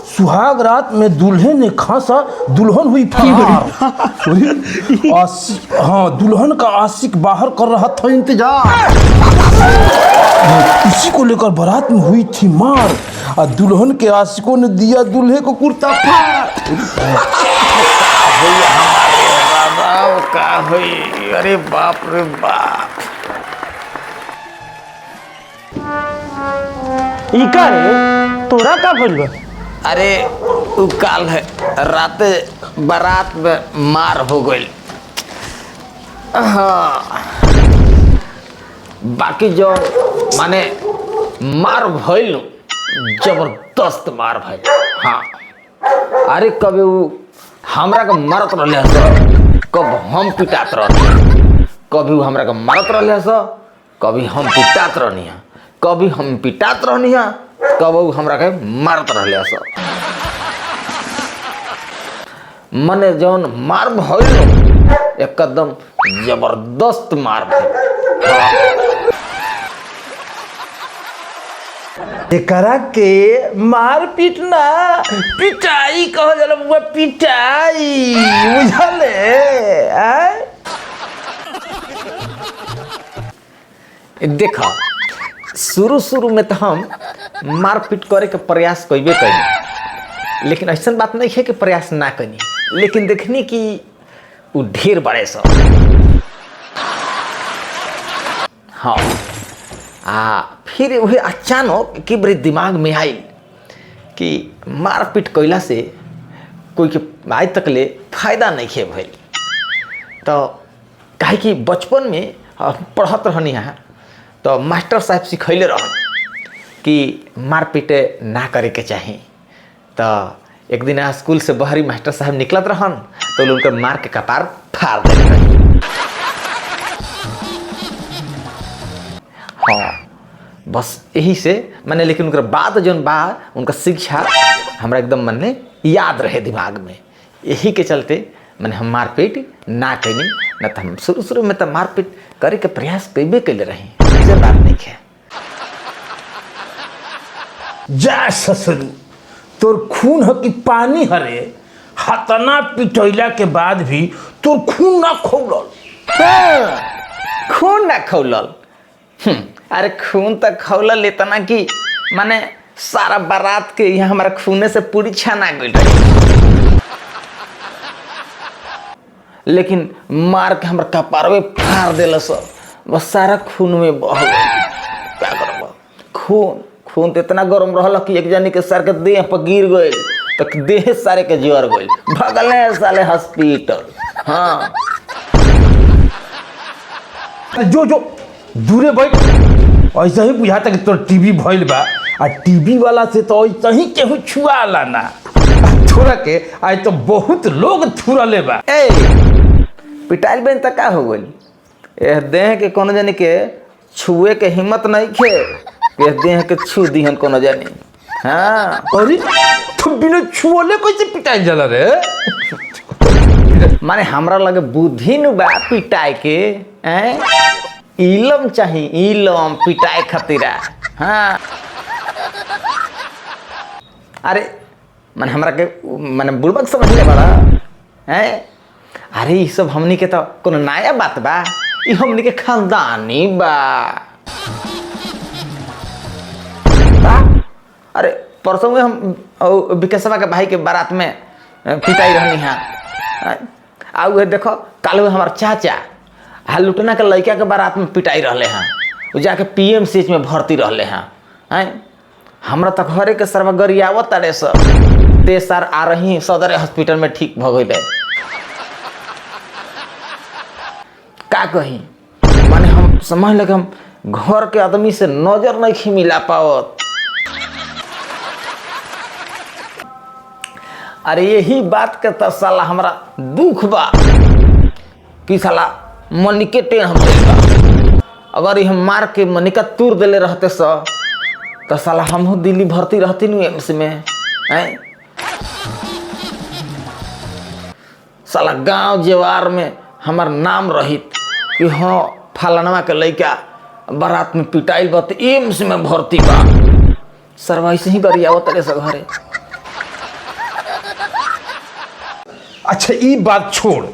सुहाग रात में दूल्हे ने खांसा, दुल्हन हुई फरार। हाँ, दुल्हन का आशिक बाहर कर रहा था इंतजार। इसी को लेकर बारात में हुई थी मार, और दुल्हन के आशिकों ने दिया दूल्हे को कुर्ता फाड़। का हुई, अरे बाप रे बाप। इका रे तोरा का भइल बा? अरे उ काल है रात बारात में मार हो गई। हाँ, बाकी जो माने मार भइल, जबरदस्त मार भइल। हाँ, अरे कभी उ हमरा के मारत रहले हस, कब हम पिटात रहनी, कभी उ हमरा के मारत रहले हस, कभी हम पिटात रहनी, कभी हम पिटात रहनी, कब उ हमरा के मारत रहले हस। मने जौन मार भइल एकदम जबरदस्त मार भइल। एकरा के मार पीटना पिटाई कह जाला, बुआ पिटाई, बुझले? देखा, शुरू में तो हम मारपीट करे के प्रयास कइबे करी, लेकिन ऐसा बात नहीं है कि प्रयास ना करी, लेकिन देखनी कि वो ढेर बड़े सब। हाँ, फिर वही अचानक कि मेरे दिमाग में आई कि मारपीट कैला से कोई के आज तक ले फायदा नहीं है भाई। तो काहे कि बचपन में पढ़त रहनी है, तो मास्टर साहब सिखैले रहन कि मारपीट ना करे के चाही। तो एक दिन स्कूल से बाहरी मास्टर साहब निकलत रहन, तो उनका मार के कपार फाड़ देते रहे। हाँ, बस यही से मैंने, लेकिन उनका बाद जौन बा उनका शिक्षा हमरा एकदम मन में याद रहे दिमाग में। यही के चलते मैंने हम मारपीट ना कैनी, न तो हम शुरू में तो मारपीट करे के प्रयास कैबे कैले रही, ऐसे बात नहीं है। जा ससुरू, तोर खून है कि पानी हरे, हतना पिटैला के बाद भी तोर खून ना खौलल। खून ना खौलल? अरे खून तो खौलल इतना कि माने सारा बारात के यहाँ हमारा खूने से पूरी छाना गई रही, लेकिन मार के हमारा कपारवे फाड़ देला सब, बस सारा खून में बह गई। क्या करब, खून तो इतना गरम रहल कि एक जनी के सर के देह पर गिर गई, तो देह सारे के जर गई, भगले साले हॉस्पिटल। हाँ, जो दूरे बैठ, ऐसा ही बुझाता कि तोर टीवी भइल बा, आ टीवी वाला से तो ऐसा ही केहू छुआ लाना। थोड़ा के आज तो बहुत लोग थुरले बा। ए पिटाइल बन तक का हो गई, यह देह के कोनो जनी के छुए के हिम्मत नहीं खे, यह देह के छू दिहन कोनो जनी। हाँ, अरे तो बिना छुअले कैसे पिटाइल जाला रे? माने हमरा लगे बुद्धि नु बा पिटाई के, इलम चाही, इलम पिटाई खतीरा। हाँ, अरे माने हमरा के माने बुड़बक समझ ले बड़ा है। अरे ये सब हमनी के तो कोनो नया बात बा, ये हमनी के खानदानी बा। अरे परसों में हम विकेशवा के भाई के बारात में पिटाई रहनी है। आउ देखो काल हमार चाचा लुटना के लड़का के बारात में पिटाई रहले हैं, वो जाके PMCH में भर्ती रहले हैं। हमरा तक घरे के सरवा गरियावत तारे सब, ते सर आ रही सदर हॉस्पिटल में ठीक भ गई। का कही, माने हम समझ लगे हम घर के आदमी से नजर नहीं मिला पावत। अरे यही बात के तो साला हमरा दुख बा कि साला मनिके टेढ़ हम, अगर हम मार के मनिका तूर देले रहते तो साला हम दिल्ली भर्ती रहती नु एम्स में। साला गांव जेवार में हमार नाम रहित कि हाँ फलानवा के लड़का बारात में पिटाइल बा एम्स में भर्ती बा। सरवा ऐसे ही गरियावत रे सब घरे। अच्छा ये बात छोड़,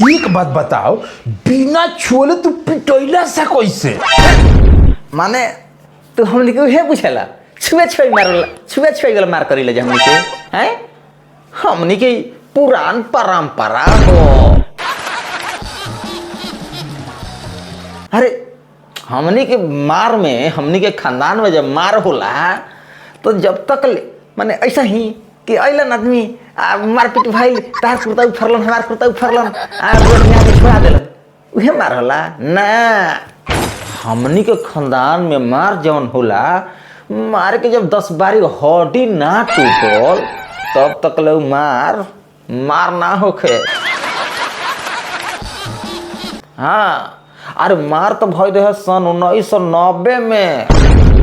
एक बात बताओ, बिना छुअले तू पिटैला से कैसे? माने तू हमनी के उहे पूछेला छुए छुए गल मार करी ले हमनी के हैं? हमनी के पुरान परंपरा हो। अरे हमनी के मार में, हमनी के खानदान में जब मार होला तो जब तक माने ऐसा ही कि अइलन आदमी मारपीट भइल, तार कुर्ता उफरलन, हमार कुर्ता उफरलन, रोड में आके छोड़ा देलन, उहे मार होला ना। हमनी के खानदान में मार जवन होला, मार के जब 10-12 हड्डी ना टूटल तब तक ले मार ना होखे। हाँ, अरे मार तो भई रहे सन 1990 में,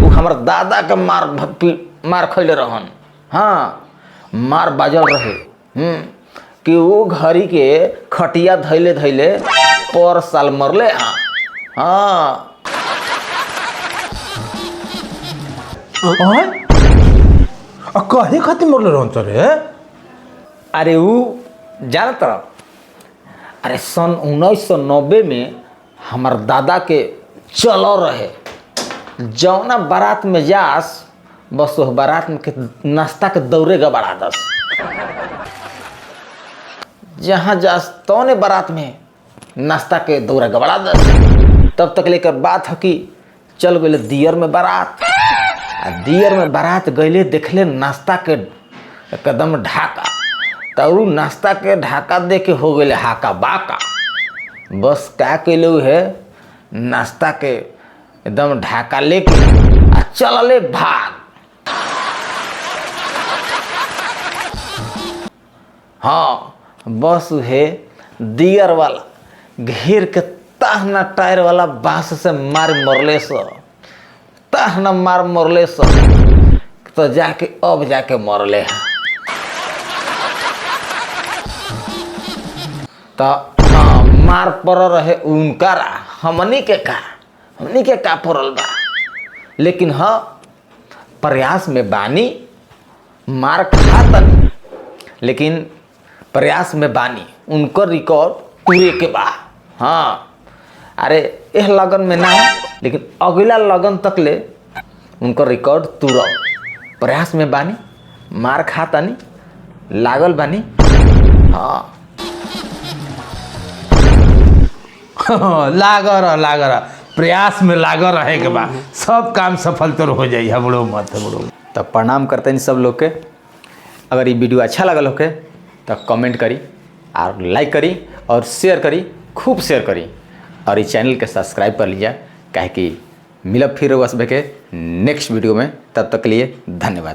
वो हमार दादा के मार खैले रहन। हाँ, मार बाजल रहे कि वो घड़ी के खटिया धैले पर साल मरले। हाँ कहे खातिर मरले रहन रे? अरे वो जानत रह, अरे सन 1990 में हमार दादा के चलो रहे, जौना बारात में जास बस वो बारात में के नाश्ता के दौरे गबड़ा दस, जहाँ जास तौने बारात में नाश्ता के दौरा गबड़ा दस। तब तक लेकर बात है कि चल गए दियर में बारात, दियर में बारात गए देखले नाश्ता के एकदम ढाका, तो नाश्ता के ढाका दे के हो गए हाका बाका। बस क्या कैलू है, नाश्ता के एकदम ढाका लेके आ चलले भाग। हाँ, बस है दियर वाला घेर के ताहना टायर वाला बांस से मार मरले सो, ताहना मार मरले सो, तो जाके अब जाके मरले है। तो हाँ, मार पड़ रहे उनका, हमनी के का पड़ल बा। लेकिन हाँ, प्रयास में बानी, मार खातन, लेकिन प्रयास में बानी, उनकर रिकॉर्ड पूरे के बा। हाँ, अरे यह लगन में ना, लेकिन अगला लगन तक ले उनकर रिकॉर्ड तुरब। प्रयास में बानी, मार खातानी, लागल बानी। हाँ लागर प्रयास में लागल रहे के बाद सब काम सफल तो हो जाई। हमरो मत तो प्रणाम करते हैं सब लोग के। अगर ये वीडियो अच्छा लगल होके तो कमेंट करी और लाइक करी और शेयर करी, खूब शेयर करी, और इस चैनल के सब्सक्राइब कर लीजिए, काहे कि मिलब फिर वसबे के नेक्स्ट वीडियो में। तब तक के लिए धन्यवाद।